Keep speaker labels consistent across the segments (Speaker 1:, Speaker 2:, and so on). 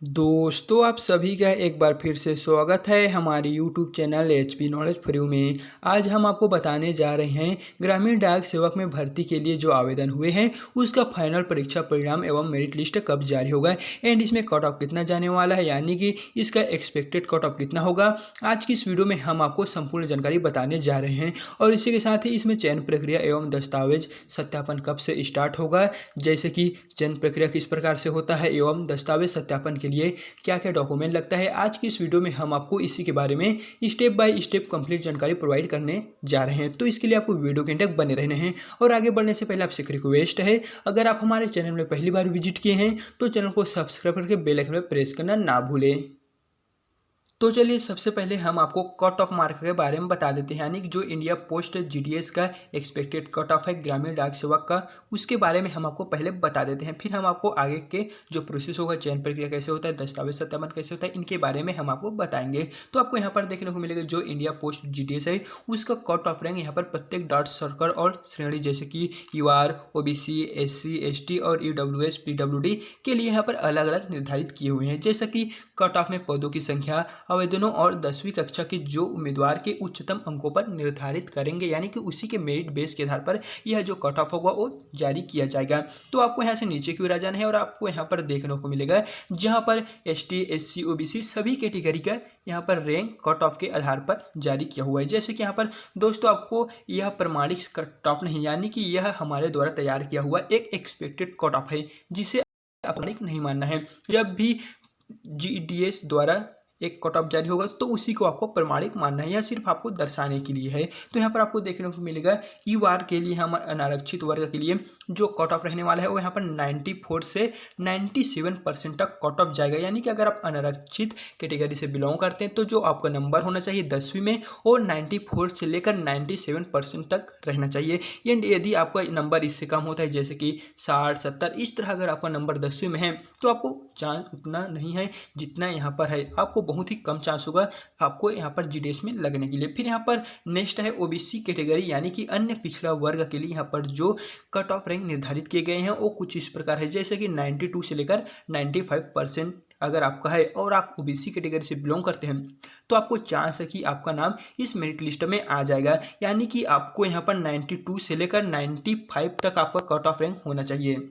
Speaker 1: दोस्तों, आप सभी का एक बार फिर से स्वागत है हमारे YouTube channel HP knowledge for you में। आज हम आपको बताने जा रहे हैं ग्रामीण डाक सेवक में भर्ती के लिए जो आवेदन हुए हैं उसका फाइनल परीक्षा परिणाम एवं मेरिट लिस्ट कब जारी होगा एंड इसमें कट ऑफ कितना जाने वाला है, यानी कि इसका एक्सपेक्टेड कट ऑफ कितना होगा। आज की इस वीडियो में हम आपको संपूर्ण जानकारी बताने जा रहे हैं और इसी के साथ ही इसमें चयन प्रक्रिया एवं दस्तावेज सत्यापन कब से स्टार्ट होगा, जैसे कि चयन प्रक्रिया किस प्रकार से होता है एवं दस्तावेज सत्यापन के लिए क्या क्या डॉक्यूमेंट लगता है। आज की इस वीडियो में हम आपको इसी के बारे में स्टेप बाय स्टेप कंप्लीट जानकारी प्रोवाइड करने जा रहे हैं, तो इसके लिए आपको वीडियो के अंत तक बने रहने हैं। और आगे बढ़ने से पहले आपसे एक रिक्वेस्ट है, अगर आप हमारे चैनल में पहली बार विजिट किए हैं तो चैनल को सब्सक्राइब करके बेल आइकन पर प्रेस करना ना भूलें। तो चलिए सबसे पहले हम आपको कट ऑफ मार्क के बारे में बता देते हैं, यानी कि जो इंडिया पोस्ट जीडीएस का एक्सपेक्टेड कट ऑफ है ग्रामीण डाक सेवक का, उसके बारे में हम आपको पहले बता देते हैं। फिर हम आपको आगे के जो प्रोसेस होगा, चयन प्रक्रिया कैसे होता है, दस्तावेज सत्यापन कैसे होता है, इनके बारे में हम आपको बताएंगे। तो आपको यहाँ पर देखने को मिलेगा जो इंडिया पोस्ट जीडीएस है उसका कट ऑफ रैंक यहाँ पर प्रत्येक डॉट सर्कल और श्रेणी जैसे कि यूआर, ओबीसी, एससी, एसटी और ईडब्ल्यूएस, पीडब्ल्यूडी के लिए यहाँ पर अलग अलग निर्धारित किए हुए हैं। जैसा कि कट ऑफ में पदों की संख्या, आवेदनों और 10वीं कक्षा के जो उम्मीदवार के उच्चतम अंकों पर निर्धारित करेंगे, यानी कि उसी के मेरिट बेस के आधार पर यह जो कट ऑफ होगा वो जारी किया जाएगा। तो आपको यहाँ से नीचे की ओर आ जाना है और आपको यहाँ पर देखने को मिलेगा जहाँ पर एसटी, एससी, ओबीसी सभी कैटेगरी का यहाँ पर रैंक कट ऑफ के आधार पर जारी किया हुआ है। जैसे कि यहाँ पर दोस्तों आपको यह प्रमाणित कट ऑफ नहीं, यानी कि यह हमारे द्वारा तैयार किया हुआ एक एक्सपेक्टेड कट ऑफ है जिसे प्रमाणित नहीं मानना है। जब भी जीडीएस द्वारा एक कट ऑफ जारी होगा तो उसी को आपको प्रमाणिक मानना है, यह सिर्फ आपको दर्शाने के लिए है। तो यहाँ पर आपको देखने को मिलेगा ईवार के लिए हमारे अनारक्षित वर्ग के लिए जो कट ऑफ रहने वाला है वो यहाँ पर 94 से 97% तक कट ऑफ जाएगा। यानी कि अगर आप अनारक्षित कैटेगरी से बिलोंग करते हैं तो जो आपका नंबर होना चाहिए 10वीं में वो 94 से लेकर 97% तक रहना चाहिए। एंड यदि आपका नंबर इससे कम होता है जैसे कि 60, 70 इस तरह अगर आपका नंबर 10वीं में है तो आपको चांस उतना नहीं है जितना यहाँ पर है, आपको बहुत ही कम चांस होगा आपको यहाँ पर जीडीएस में लगने के लिए। फिर यहाँ पर नेक्स्ट है ओबीसी कैटेगरी, यानी कि अन्य पिछड़ा वर्ग के लिए यहाँ पर जो कट ऑफ रैंक निर्धारित किए गए हैं वो कुछ इस प्रकार है, जैसे कि 92 से लेकर 95% अगर आपका है और आप ओबीसी कैटेगरी से बिलोंग करते हैं तो आपको चांस है कि आपका नाम इस मेरिट लिस्ट में आ जाएगा। यानी कि आपको यहाँ पर 92 से लेकर 95 तक आपका कट ऑफ रैंक होना चाहिए।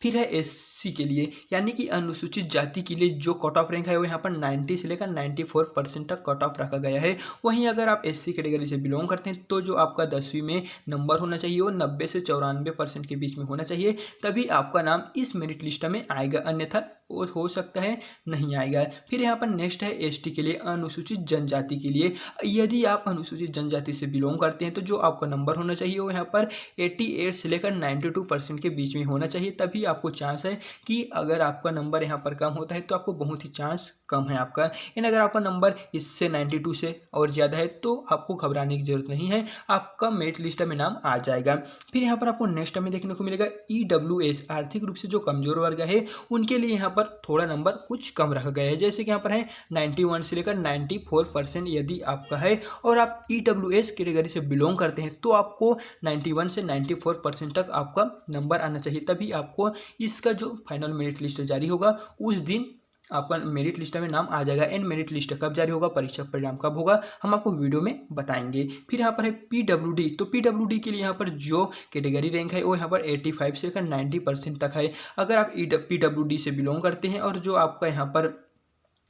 Speaker 1: फिर है एससी के लिए, यानी कि अनुसूचित जाति के लिए जो कट ऑफ रैंक है वो यहाँ पर 90 से लेकर 94% तक कट ऑफ रखा गया है। वहीं अगर आप एससी कैटेगरी से बिलोंग करते हैं तो जो आपका 10वीं में नंबर होना चाहिए वो 90 से 94% के बीच में होना चाहिए, तभी आपका नाम इस मेरिट लिस्ट में आएगा, अन्यथा वो हो सकता है नहीं आएगा। फिर यहाँ पर नेक्स्ट है एसटी के लिए, अनुसूचित जनजाति के लिए। यदि आप अनुसूचित जनजाति से बिलोंग करते हैं तो जो आपका नंबर होना चाहिए वो यहाँ पर 88 से लेकर 92% के बीच में होना चाहिए, तभी आपको चांस है कि अगर आपका नंबर यहाँ पर कम होता है तो आपको बहुत ही चांस कम है आपका। एंड अगर आपका नंबर इससे 92 से और ज़्यादा है तो आपको घबराने की जरूरत नहीं है, आपका मेरिट लिस्ट में नाम आ जाएगा। फिर यहाँ पर आपको नेक्स्ट में देखने को मिलेगा ईडब्ल्यूएस, आर्थिक रूप से जो कमजोर वर्ग है उनके लिए यहाँ पर थोड़ा नंबर कुछ कम रखा गया है। जैसे कि यहाँ पर है 91 से लेकर 94% यदि आपका है और आप ईडब्ल्यूएस कैटेगरी से बिलोंग करते हैं तो आपको 91 से 94% तक आपका नंबर आना चाहिए, तभी आपको इसका जो फाइनल मेरिट लिस्ट जारी होगा उस दिन आपका मेरिट लिस्ट में नाम आ जाएगा। एंड मेरिट लिस्ट कब जारी होगा, परीक्षा परिणाम कब होगा, हम आपको वीडियो में बताएंगे। फिर यहाँ पर है पीडब्ल्यूडी, तो पीडब्ल्यूडी के लिए यहाँ पर जो कैटेगरी रैंक है वो यहाँ पर 85 से लेकर 90% तक है। अगर आप पीडब्ल्यूडी से बिलोंग करते हैं और जो आपका यहाँ पर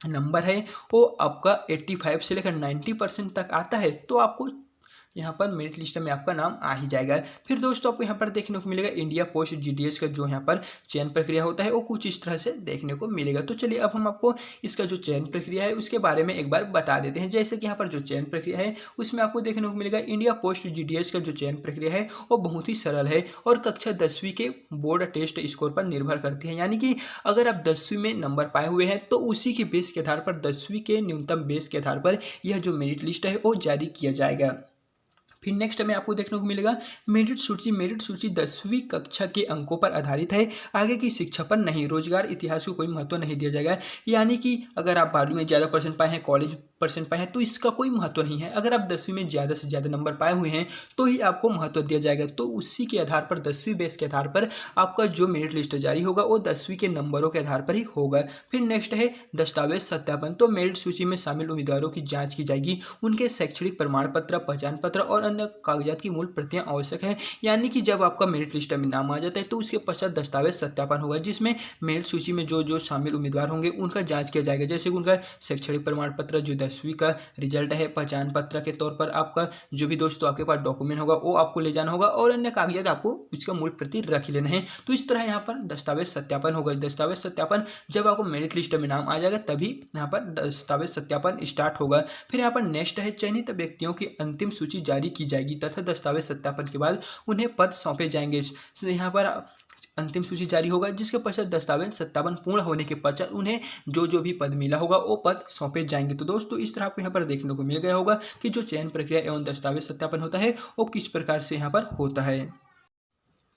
Speaker 1: नंबर है वो आपका 85 से लेकर 90% तक आता है तो आपको यहाँ पर मेरिट लिस्ट में आपका नाम आ ही जाएगा। फिर दोस्तों आपको यहाँ पर देखने को मिलेगा इंडिया पोस्ट जीडीएस का जो यहाँ पर चयन प्रक्रिया होता है वो कुछ इस तरह से देखने को मिलेगा। तो चलिए अब हम आपको इसका जो चयन प्रक्रिया है उसके बारे में एक बार बता देते हैं। जैसे कि यहाँ पर जो चयन प्रक्रिया है उसमें आपको देखने को मिलेगा इंडिया पोस्ट जीडीएस का जो चयन प्रक्रिया है वो बहुत ही सरल है और कक्षा 10वीं के बोर्ड टेस्ट स्कोर पर निर्भर करती है। यानी कि अगर आप 10वीं में नंबर पाए हुए हैं तो उसी के बेस के आधार पर 10वीं के न्यूनतम बेस के आधार पर यह जो मेरिट लिस्ट है वो जारी किया जाएगा। फिर नेक्स्ट हमें आपको देखने को मिलेगा मेरिट सूची। मेरिट सूची 10वीं कक्षा के अंकों पर आधारित है, आगे की शिक्षा पर नहीं। रोजगार इतिहास को कोई महत्व नहीं दिया जाएगा, यानी कि अगर आप 12वीं में ज़्यादा परसेंट पाए हैं, कॉलेज परसेंट पाए हैं, तो इसका कोई महत्व नहीं है। अगर आप 10वीं में ज़्यादा से ज़्यादा नंबर पाए हुए हैं तो ही आपको महत्व दिया जाएगा। तो उसी के आधार पर 10वीं बेस के आधार पर आपका जो मेरिट लिस्ट जारी होगा वो 10वीं के नंबरों के आधार पर ही होगा। फिर नेक्स्ट है दस्तावेज सत्यापन। तो मेरिट सूची में शामिल उम्मीदवारों की जाँच की जाएगी, उनके शैक्षणिक प्रमाण पत्र, पहचान पत्र और अन्य कागजात की मूल प्रतियां आवश्यक है। यानी कि जब आपका मेरिट लिस्ट में नाम आ जाता है तो उसके पश्चात दस्तावेज सत्यापन होगा, जिसमें मेरिट सूची में जो जो शामिल उम्मीदवार होंगे उनका जांच किया जाएगा। जैसे कि उनका शैक्षणिक प्रमाण पत्र, जो 10वीं का रिजल्ट है, पहचान पत्र के तौर पर आपका जो भी दोस्तों आपके पास डॉक्यूमेंट होगा वो आपको ले जाना होगा और अन्य कागजात आपको उसका मूल प्रति रख लेना है। तो इस तरह यहाँ पर दस्तावेज सत्यापन होगा। दस्तावेज सत्यापन जब आपको मेरिट लिस्ट में नाम आ जाएगा तभी यहाँ पर दस्तावेज सत्यापन स्टार्ट होगा। फिर यहाँ पर नेक्स्ट है चयनित व्यक्तियों की अंतिम सूची जारी की जाएगी तथा दस्तावेज सत्यापन के बाद उन्हें पद सौंपे जाएंगे। तो यहाँ पर अंतिम सूची जारी होगा, जिसके पश्चात दस्तावेज सत्यापन पूर्ण होने के पश्चात उन्हें जो जो भी पद मिला होगा वो पद सौंपे जाएंगे। तो दोस्तों इस तरह आपको यहाँ पर देखने को मिल गया होगा कि जो चयन प्रक्रिया एवं दस्तावेज सत्यापन होता है वो किस प्रकार से यहाँ पर होता है।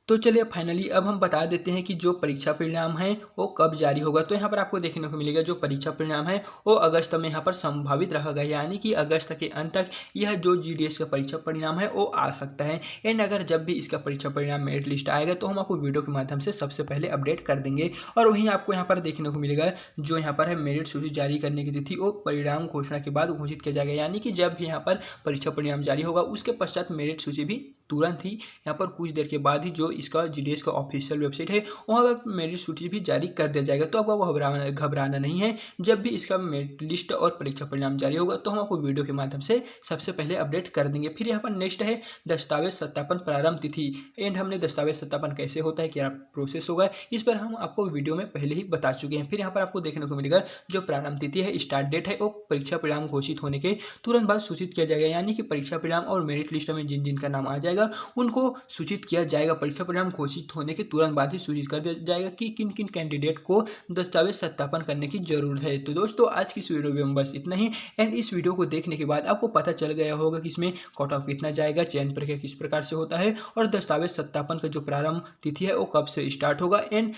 Speaker 1: तो चलिए फाइनली अब हम बता देते हैं कि जो परीक्षा परिणाम है वो कब जारी होगा। तो यहाँ पर आपको देखने को मिलेगा जो परीक्षा परिणाम है वो अगस्त में यहाँ पर संभावित रहेगा, यानी कि अगस्त के अंत तक यह जो जीडीएस का परीक्षा परिणाम है वो आ सकता है। एंड अगर जब भी इसका परीक्षा परिणाम मेरिट लिस्ट आएगा तो हम आपको वीडियो के माध्यम से सबसे पहले अपडेट कर देंगे। और वहीं आपको यहाँ पर देखने को मिलेगा जो यहाँ पर है मेरिट सूची जारी करने की तिथि वो परिणाम घोषणा के बाद घोषित किया जाएगा, यानी कि जब भी यहाँ पर परीक्षा परिणाम जारी होगा उसके पश्चात मेरिट सूची भी तुरंत ही यहाँ पर कुछ देर के बाद ही जो इसका जीडीएस का ऑफिशियल वेबसाइट है वहाँ पर मेरिट सूची भी जारी कर दिया जाएगा। तो आपको घबराना नहीं है। जब भी इसका मेरिट लिस्ट और परीक्षा परिणाम जारी होगा तो हम आपको वीडियो के माध्यम से सबसे पहले अपडेट कर देंगे। फिर यहाँ पर नेक्स्ट है दस्तावेज सत्यापन प्रारंभ तिथि। एंड हमने दस्तावेज सत्यापन कैसे होता है, क्या प्रोसेस होगा, इस पर हम आपको वीडियो में पहले ही बता चुके हैं। फिर यहाँ पर आपको देखने को मिलेगा जो प्रारंभ तिथि है, स्टार्ट डेट है, वो परीक्षा परिणाम घोषित होने के तुरंत बाद सूचित किया जाएगा, यानी कि परीक्षा परिणाम और मेरिट लिस्ट में जिन जिन का नाम आ जाएगा उनको सूचित किया जाएगा। परीक्षा परिणाम घोषित होने के तुरंत बाद ही सूचित कर दिया जाएगा कि किन किन कैंडिडेट को दस्तावेज सत्यापन करने की जरूरत है। तो दोस्तों आज की इस वीडियो में बस इतना ही। एंड इस वीडियो को देखने के बाद आपको पता चल गया होगा कि इसमें कट ऑफ कितना जाएगा, चयन प्रक्रिया किस प्रकार से होता है और दस्तावेज सत्यापन का जो प्रारंभ तिथि है वो कब से स्टार्ट होगा, एंड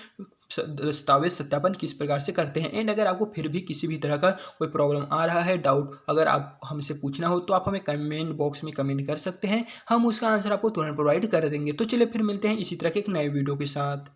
Speaker 1: दस्तावेज सत्यापन किस प्रकार से करते हैं। एंड अगर आपको फिर भी किसी भी तरह का कोई प्रॉब्लम आ रहा है, डाउट अगर आप हमसे पूछना हो तो आप हमें कमेंट बॉक्स में कमेंट कर सकते हैं, हम उसका आंसर आपको तुरंत प्रोवाइड कर देंगे। तो चलिए फिर मिलते हैं इसी तरह के एक नए वीडियो के साथ।